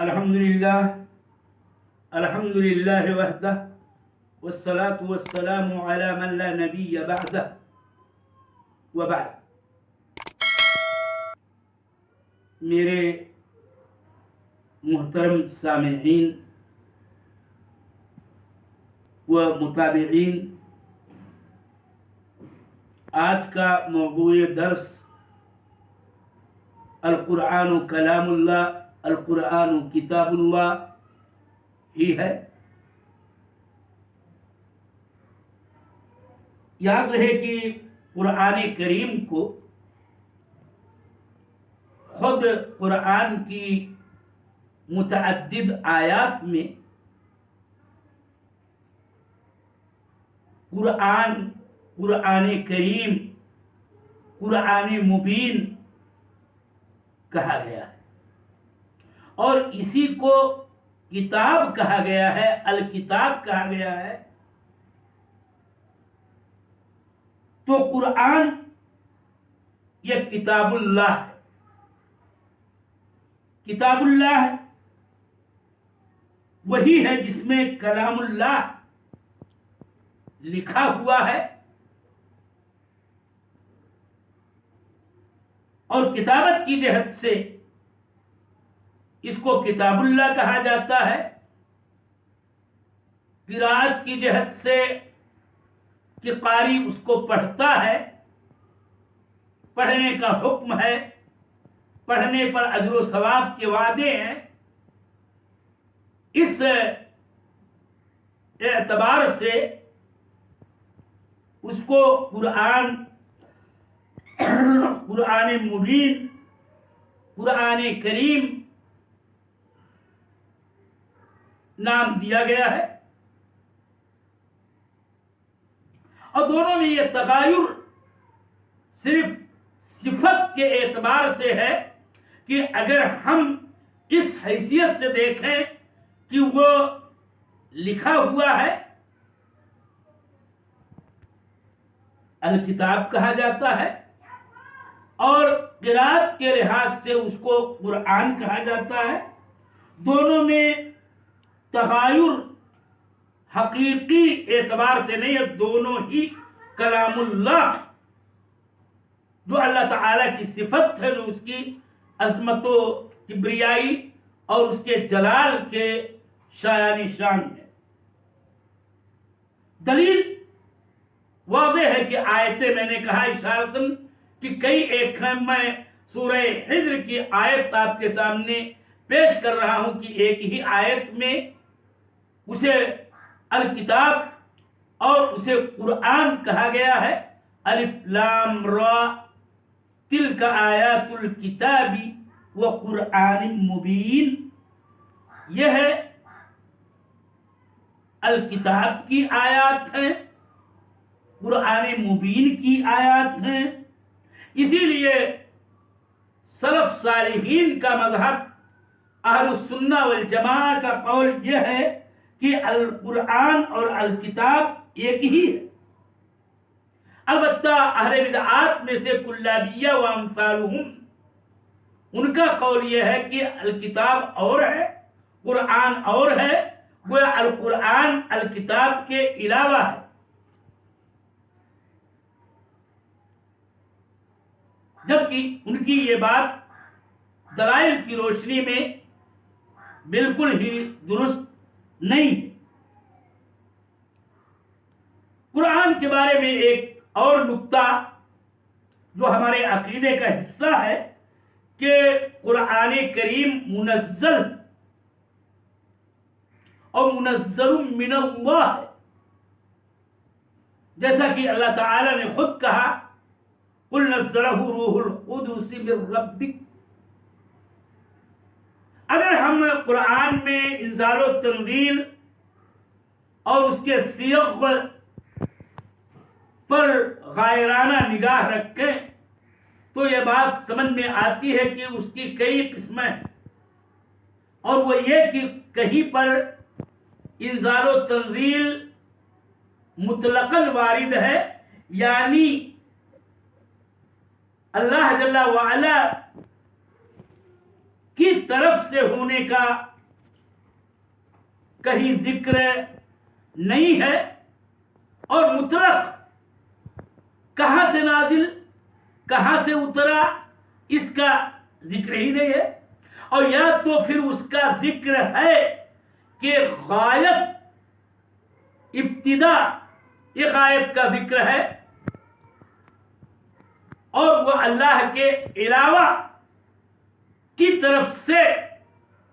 الحمد للہ وحدہ والصلاة والسلام علی من لا نبی بعدہ وبعد. میرے محترم سامعین و متابعین، آج کا موضوع درس القرآن کلام اللہ، القرآن کتاب اللہ ہی ہے. یاد رہے کہ قرآن کریم کو خود قرآن کی متعدد آیات میں قرآن کریم، قرآن مبین کہا گیا ہے، اور اسی کو کتاب کہا گیا ہے، الکتاب کہا گیا ہے. تو قرآن یہ کتاب اللہ ہے. کتاب اللہ وہی ہے جس میں کلام اللہ لکھا ہوا ہے، اور کتابت کی جہت سے اس کو کتاب اللہ کہا جاتا ہے. قرأت کی جہت سے کہ قاری اس کو پڑھتا ہے، پڑھنے کا حکم ہے، پڑھنے پر اجر و ثواب کے وعدے ہیں. اس اعتبار سے اس کو قرآن مبین، قرآن کریم نام دیا گیا ہے. اور دونوں میں یہ تغایر صرف صفت کے اعتبار سے ہے کہ اگر ہم اس حیثیت سے دیکھیں کہ وہ لکھا ہوا ہے، الکتاب کہا جاتا ہے، اور قرأت کے لحاظ سے اس کو قرآن کہا جاتا ہے. دونوں میں تغایر حقیقی اعتبار سے نہیں ہے، دونوں ہی کلام اللہ، جو اللہ تعالی کی صفت ہے، جو اس کی عظمت و کبریائی اور اس کے جلال کے شایان شان ہے. دلیل واضح ہے کہ آیتیں میں نے کہا اشارتاً کہ کئی ایک ہیں. میں سورہ حجر کی آیت آپ کے سامنے پیش کر رہا ہوں کہ ایک ہی آیت میں اسے الکتاب اور اسے قرآن کہا گیا ہے. الف لام را تلک آیات الکتاب وقرآن مبین، یہ ہے الکتاب کی آیات ہیں، قرآن مبین کی آیات ہیں. اسی لیے سلف صالحین کا مذہب اہل السنہ والجماعہ کا قول یہ ہے کہ القرآن اور الکتاب ایک ہی ہے. البتہ اہل بدعات میں سے کلابیہ و امثالہم، ان کا قول یہ ہے کہ الکتاب اور ہے، قرآن اور ہے، گویا القرآن الکتاب کے علاوہ ہے. جبکہ ان کی یہ بات دلائل کی روشنی میں بالکل ہی درست نہیں. قرآن کے بارے میں ایک اور نکتہ جو ہمارے عقیدے کا حصہ ہے کہ قرآن کریم منزل اور منزل من اللہ ہے. جیسا کہ اللہ تعالی نے خود کہا قل نزلہ روح القدس من ربک. اگر ہم قرآن میں انزال و تنزیل اور اس کے صیغ پر غائرانہ نگاہ رکھیں تو یہ بات سمجھ میں آتی ہے کہ اس کی کئی قسمیں ہیں، اور وہ یہ کہ کہیں پر انزال و تنزیل مطلقاً وارد ہے، یعنی اللہ جل وعلا کی طرف سے ہونے کا کہیں ذکر نہیں ہے، اور مطلق کہاں سے نازل کہاں سے اترا اس کا ذکر ہی نہیں ہے، اور یا تو پھر اس کا ذکر ہے کہ غایت ابتدا ایک آیت کا ذکر ہے، اور وہ اللہ کے علاوہ کی طرف سے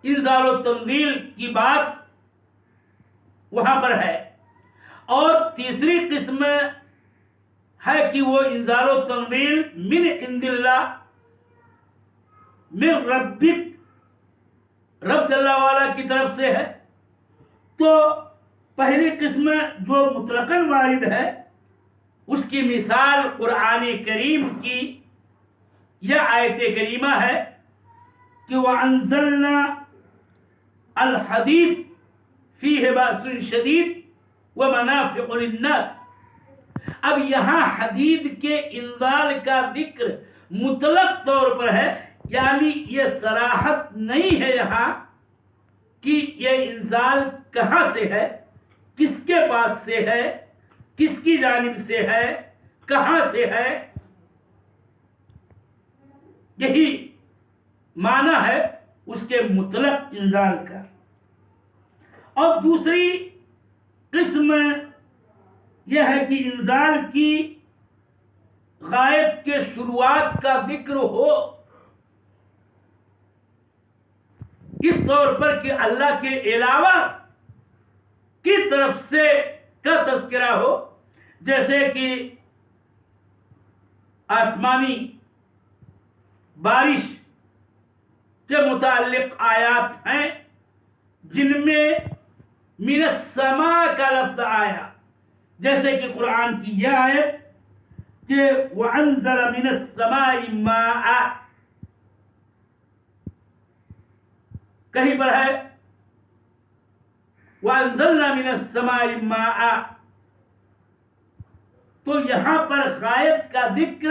انزال و تنزیل کی بات وہاں پر ہے، اور تیسری قسم ہے کہ وہ انزال و تنزیل من عند اللہ، من ربک، رب جل وعلا کی طرف سے ہے۔ تو پہلی قسم جو مطلقاً وارد ہے اس کی مثال قرآن کریم کی یہ آیت کریمہ ہے کہ وَأَنزَلْنَا الْحَدِيدَ فِيهِ بَأْسٌ شَدِيدٌ وَمَنَافِعُ لِلنَّاسِ۔ اب یہاں حدید کے انزال کا ذکر مطلق طور پر ہے، یعنی یہ صراحت نہیں ہے یہاں کہ یہ انزال کہاں سے ہے، کس کے پاس سے ہے، کس کی جانب سے ہے، کہاں سے ہے، یہی معنی ہے اس کے مطلق انزال کا۔ اور دوسری قسم یہ ہے کہ انزال کی غائب کے شروعات کا ذکر ہو، اس طور پر کہ اللہ کے علاوہ کی طرف سے کا تذکرہ ہو، جیسے کہ آسمانی بارش کے متعلق آیات ہیں جن میں من السماء کا لفظ آیا، جیسے کہ قرآن کی یہ آیت کہ وَأَنزَلَ مِنَ السَّمَاءِ مَاءً، کہیں پر ہے وَأَنزَلْنَا مِنَ السَّمَاءِ مَاءً، تو یہاں پر غائب کا ذکر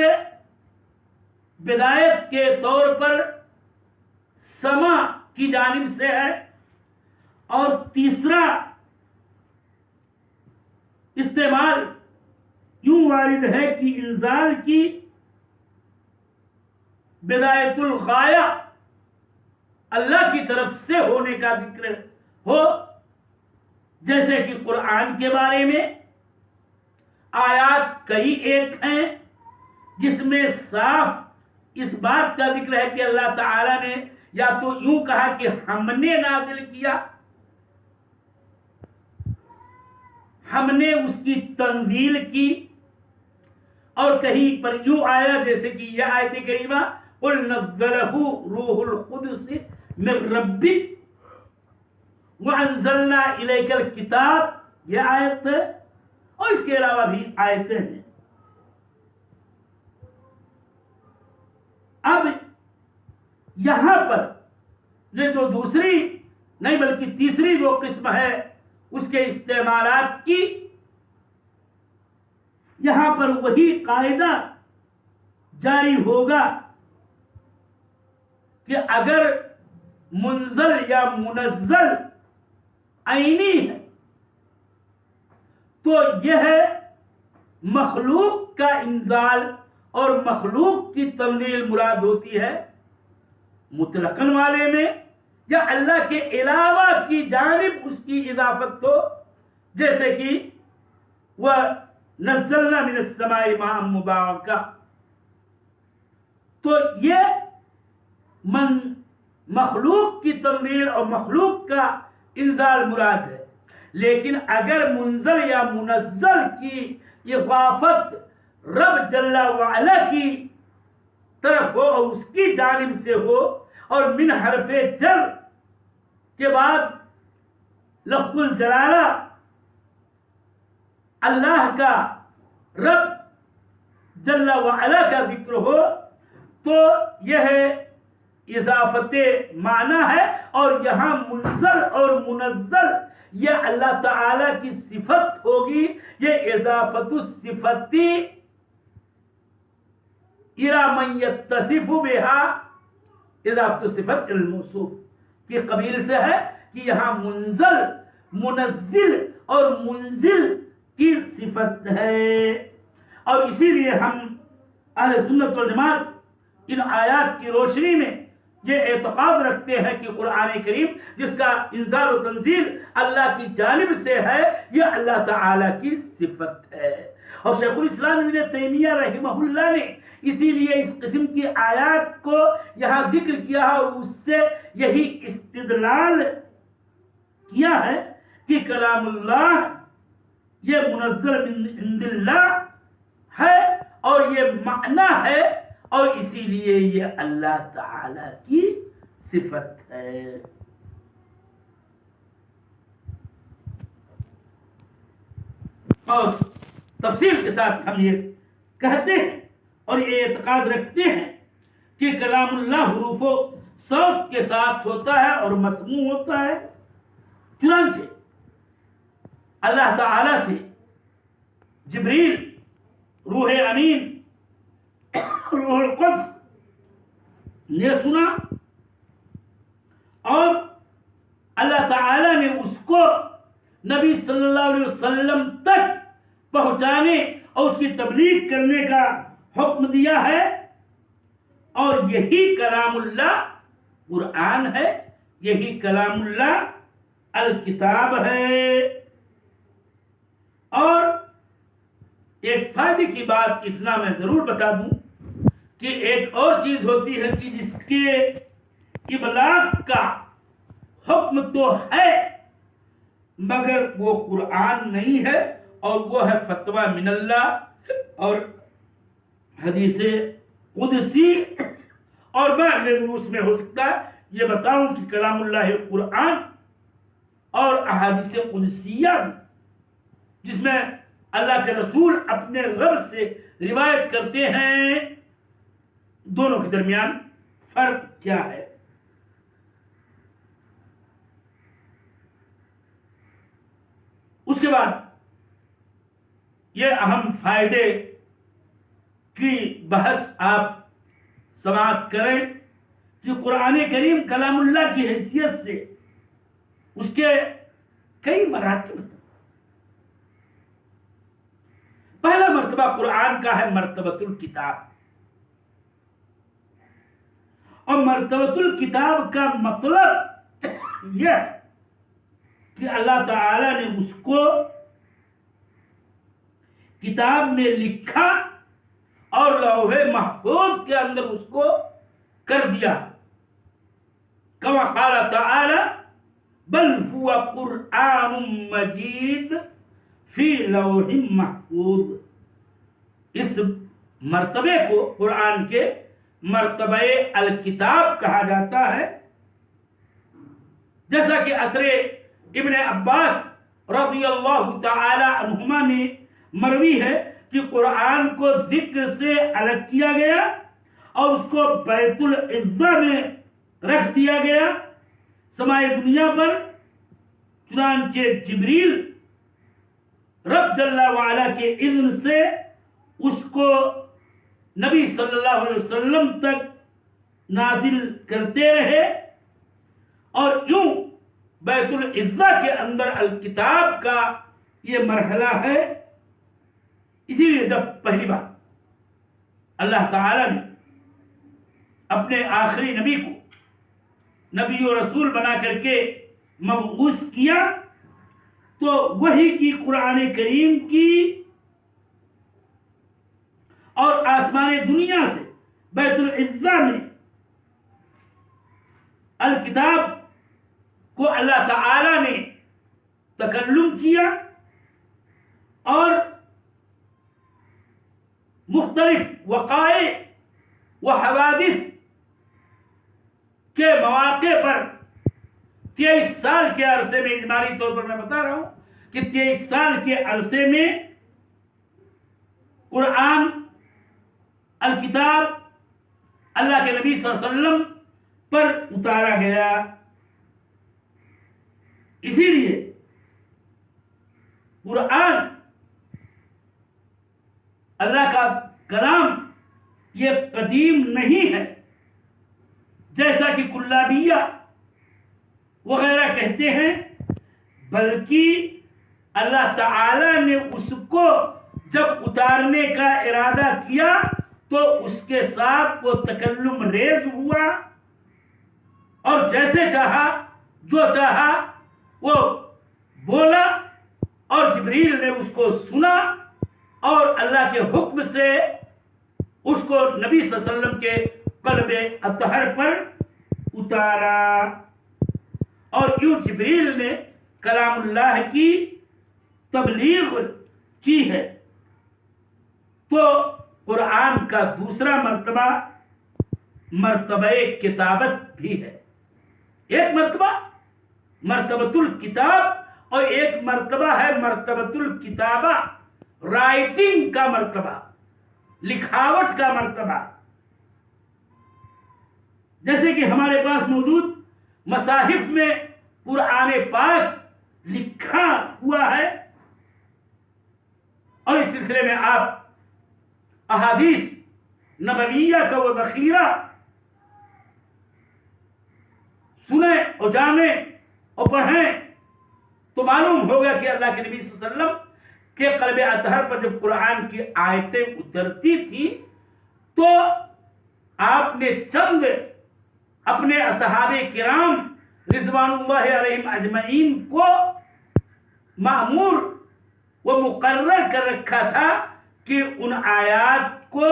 بدایت کے طور پر سما کی جانب سے ہے، اور تیسرا استعمال یوں وارد ہے کہ انزال کی بدایت الغایہ اللہ کی طرف سے ہونے کا ذکر ہو، جیسے کہ قرآن کے بارے میں آیات کئی ایک ہیں جس میں صاف اس بات کا ذکر ہے کہ اللہ تعالی نے یا تو یوں کہا کہ ہم نے نازل کیا، ہم نے اس کی تنزیل کی، اور کہیں پر یوں آیا جیسے کہ یہ آیت کریمہ قُلْ نَزَّلَهُ رُوحُ الْقُدُسِ مِنْ رَبِّكَ وَأَنزَلْنَا إِلَيْكَ الْكِتَابَ، یہ آیت ہے، اور اس کے علاوہ بھی آیتیں ہیں۔ اب یہاں پر یہ جو دوسری نہیں بلکہ تیسری جو قسم ہے اس کے استعمالات کی، یہاں پر وہی قاعدہ جاری ہوگا کہ اگر منزل یا منزل عینی ہے تو یہ ہے مخلوق کا انزال اور مخلوق کی تنزیل مراد ہوتی ہے مطلقاً والے میں، یا اللہ کے علاوہ کی جانب اس کی اضافت ہو، جیسے کہ وہ نزلنا من السماء ماء مبارکہ، تو یہ مخلوق کی تنزیل اور مخلوق کا انزال مراد ہے۔ لیکن اگر منزل یا منزل کی اضافت رب جل وعلا کی طرف ہو اور اس کی جانب سے ہو، اور من حرف جر کے بعد لفظ الجلالہ اللہ کا رب جل وعلا کا ذکر ہو، تو یہ اضافت معنی ہے، اور یہاں منزل اور منزل یہ اللہ تعالی کی صفت ہوگی، یہ اضافت الصفتی الی من یتصف بها اضافت الصفت الموصوف کی قبیل سے ہے کہ یہاں منزل منزل اور منزل کی صفت ہے. اور اسی لیے ہم اہل سنت والجماعت ان آیات کی روشنی میں یہ اعتقاد رکھتے ہیں کہ قرآن کریم جس کا انزال و تنزیل اللہ کی جانب سے ہے یہ اللہ تعالی کی صفت ہے. اور شیخ الاسلام ابن تیمیہ رحمہ اللہ نے اسی لیے اس قسم کی آیات کو یہاں ذکر کیا ہے اور اس سے یہی استدلال کیا ہے کہ کلام اللہ یہ منزل من عند اللہ ہے اور یہ معنی ہے اور اسی لیے یہ اللہ تعالی کی صفت ہے. اور تفصیل کے ساتھ ہم یہ کہتے ہیں اور یہ اعتقاد رکھتے ہیں کہ کلام اللہ حروف و صوت کے ساتھ ہوتا ہے اور مسموع ہوتا ہے. چنانچہ اللہ تعالی سے جبریل، روح امین، روح القدس نے سنا اور اللہ تعالی نے اس کو نبی صلی اللہ علیہ وسلم تک پہنچانے اور اس کی تبلیغ کرنے کا حکم دیا ہے. اور یہی کلام اللہ قرآن ہے، یہی کلام اللہ الکتاب ہے. اور ایک فائدے کی بات اتنا میں ضرور بتا دوں کہ ایک اور چیز ہوتی ہے کہ جس کے ابلاغ کا حکم تو ہے مگر وہ قرآن نہیں ہے اور وہ ہے فتویٰ من اللہ اور حدیث قدسی. اور میں اگلے دروس میں ہو سکتا ہے یہ بتاؤں کہ کلام اللہ قرآن اور احادیث قدسیہ جس میں اللہ کے رسول اپنے رب سے روایت کرتے ہیں دونوں کے درمیان فرق کیا ہے. اس کے بعد یہ اہم فائدے کی بحث آپ سماعت کریں کہ قرآن کریم کلام اللہ کی حیثیت سے اس کے کئی مراتب. پہلا مرتبہ قرآن کا ہے مرتبۃ الکتاب. اور مرتبۃ الکتاب کا مطلب یہ ہے کہ اللہ تعالی نے اس کو کتاب میں لکھا اور لوح محفوظ کے اندر اس کو کر دیا. کما قال تعالی بل هو قرآن مجید فی لوح محفوظ. اس مرتبے کو قرآن کے مرتبہ الکتاب کہا جاتا ہے. جیسا کہ اثر ابن عباس رضی اللہ تعالی عنہما میں مروی ہے کہ قرآن کو ذکر سے الگ کیا گیا اور اس کو بیت العزہ میں رکھ دیا گیا سمائے دنیا پر. چنانچہ جبریل رب جل وعلا کے اذن سے اس کو نبی صلی اللہ علیہ وسلم تک نازل کرتے رہے اور یوں بیت العزہ کے اندر الکتاب کا یہ مرحلہ ہے. اسی لیے جب پہلی بار اللہ تعالی نے اپنے آخری نبی کو نبی و رسول بنا کر کے مبعوث کیا تو وحی کی قرآن کریم کی اور آسمان دنیا سے بیت العزہ میں الکتاب کو اللہ تعالی نے تکلم کیا اور مختلف وقائع و حوادث کے مواقع پر 23 سال کے عرصے میں اجمالی طور پر میں بتا رہا ہوں کہ 23 سال کے عرصے میں قرآن الکتاب اللہ کے نبی صلی اللہ علیہ وسلم پر اتارا گیا. اسی لیے قرآن اللہ کا کلام یہ قدیم نہیں ہے جیسا کہ کلابیہ وغیرہ کہتے ہیں بلکہ اللہ تعالی نے اس کو جب اتارنے کا ارادہ کیا تو اس کے ساتھ وہ تکلم ریز ہوا اور جیسے چاہا جو چاہا وہ بولا، اور جبریل نے اس کو سنا اور اللہ کے حکم سے اس کو نبی صلی اللہ علیہ وسلم کے قلب اطہر پر اتارا، اور یوں جبریل نے کلام اللہ کی تبلیغ کی ہے۔ تو قرآن کا دوسرا مرتبہ مرتبہ کتابت بھی ہے۔ ایک مرتبہ مرتبۃ الکتاب اور ایک مرتبہ ہے مرتبۃ الکتابہ، رائٹنگ کا مرتبہ، لکھاوٹ کا مرتبہ۔ جیسے کہ ہمارے پاس موجود مصاحف میں قرآن پاک لکھا ہوا ہے، اور اس سلسلے میں آپ احادیث نبویہ کا وہ ذخیرہ سنیں اور جانیں اور پڑھیں تو معلوم ہوگا کہ اللہ کے نبی صلی اللہ علیہ وسلم کے قلب اطہر پر جب قرآن کی آیتیں اترتی تھی تو آپ نے چند اپنے اصحابہ کرام رضوان اللہ علیہم اجمعین کو مأمور و مقرر کر رکھا تھا کہ ان آیات کو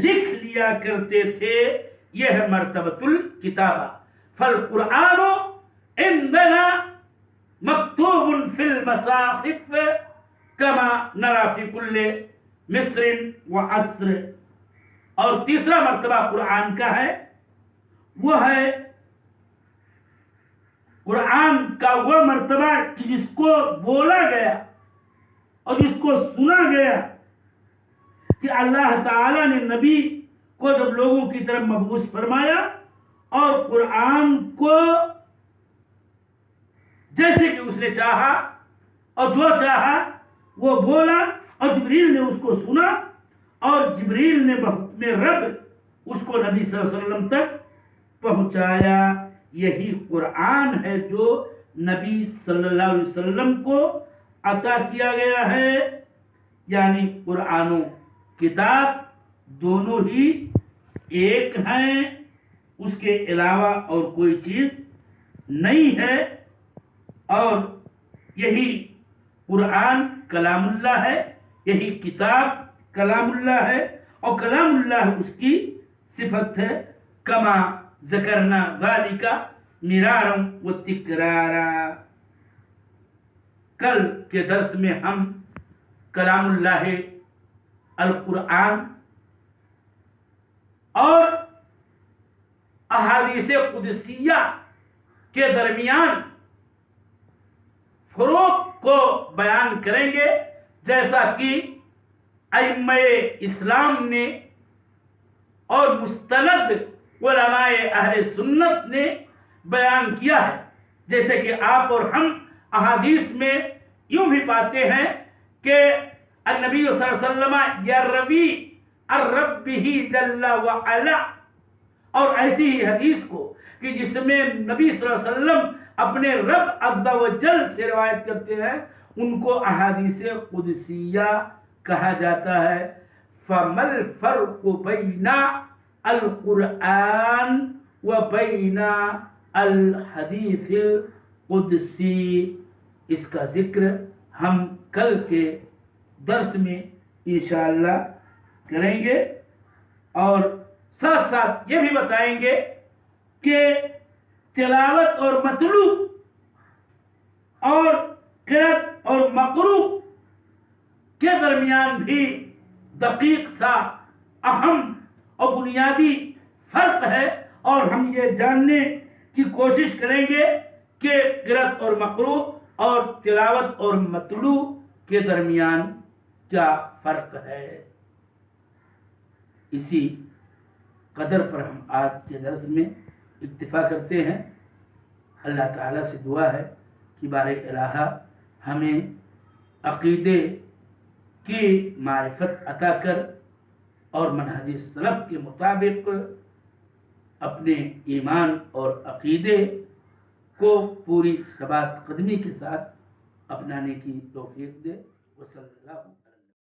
لکھ لیا کرتے تھے۔ یہ ہے مرتبۃ الکتابہ۔ فالقرآن عندنا مکتوب فی المصاحف کما نرى فی کل مصر وعصر۔ اور تیسرا مرتبہ قرآن کا ہے، وہ ہے قرآن کا وہ مرتبہ کہ جس کو بولا گیا اور جس کو سنا گیا کہ اللہ تعالی نے نبی کو جب لوگوں کی طرف مبعوث فرمایا اور قرآن کو جیسے کہ اس نے چاہا اور جو چاہا وہ بولا، اور جبریل نے اس کو سنا اور جبریل نے بحکم رب اس کو نبی صلی اللہ علیہ وسلم تک پہنچایا۔ یہی قرآن ہے جو نبی صلی اللہ علیہ وسلم کو عطا کیا گیا ہے، یعنی قرآن و کتاب دونوں ہی ایک ہیں، اس کے علاوہ اور کوئی چیز نہیں ہے۔ اور یہی قرآن کلام اللہ ہے، یہی کتاب کلام اللہ ہے، اور کلام اللہ اس کی صفت ہے۔ کما ذکرنا ذالک مرارا و تکرارا۔ کل کے درس میں ہم کلام اللہ القرآن اور احادیث قدسیہ کے درمیان فروق کو بیان کریں گے، جیسا کہ ائمہ اسلام نے اور مستند علماء اہل سنت نے بیان کیا ہے۔ جیسے کہ آپ اور ہم احادیث میں یوں بھی پاتے ہیں کہ النبی صلی اللہ علیہ وسلم یروی عن ربہ جل وعلا، اور ایسی ہی حدیث کو کہ جس میں نبی صلی اللہ علیہ وسلم اپنے رب عز و جل سے روایت کرتے ہیں، ان کو احادیث قدسیہ کہا جاتا ہے۔ فَمَا الْفَرْقُ بَيْنَ الْقُرْآنِ وَبَيْنَ الْحَدِيثِ الْقُدْسِي۔ اس کا ذکر ہم کل کے درس میں انشاءاللہ کریں گے، اور ساتھ ساتھ یہ بھی بتائیں گے کہ تلاوت اور متلو اور قرأت اور مقروء کے درمیان بھی دقیق سا اہم اور بنیادی فرق ہے، اور ہم یہ جاننے کی کوشش کریں گے کہ قرأت اور مقروء اور تلاوت اور متلو کے درمیان کیا فرق ہے۔ اسی قدر پر ہم آج کے درس میں اکتفا کرتے ہیں۔ اللہ تعالیٰ سے دعا ہے کہ بارے الہ ہمیں عقیدے کی معرفت عطا کر اور منہج سلف کے مطابق اپنے ایمان اور عقیدے کو پوری ثبات قدمی کے ساتھ اپنانے کی توفیق دے. وصلی اللہ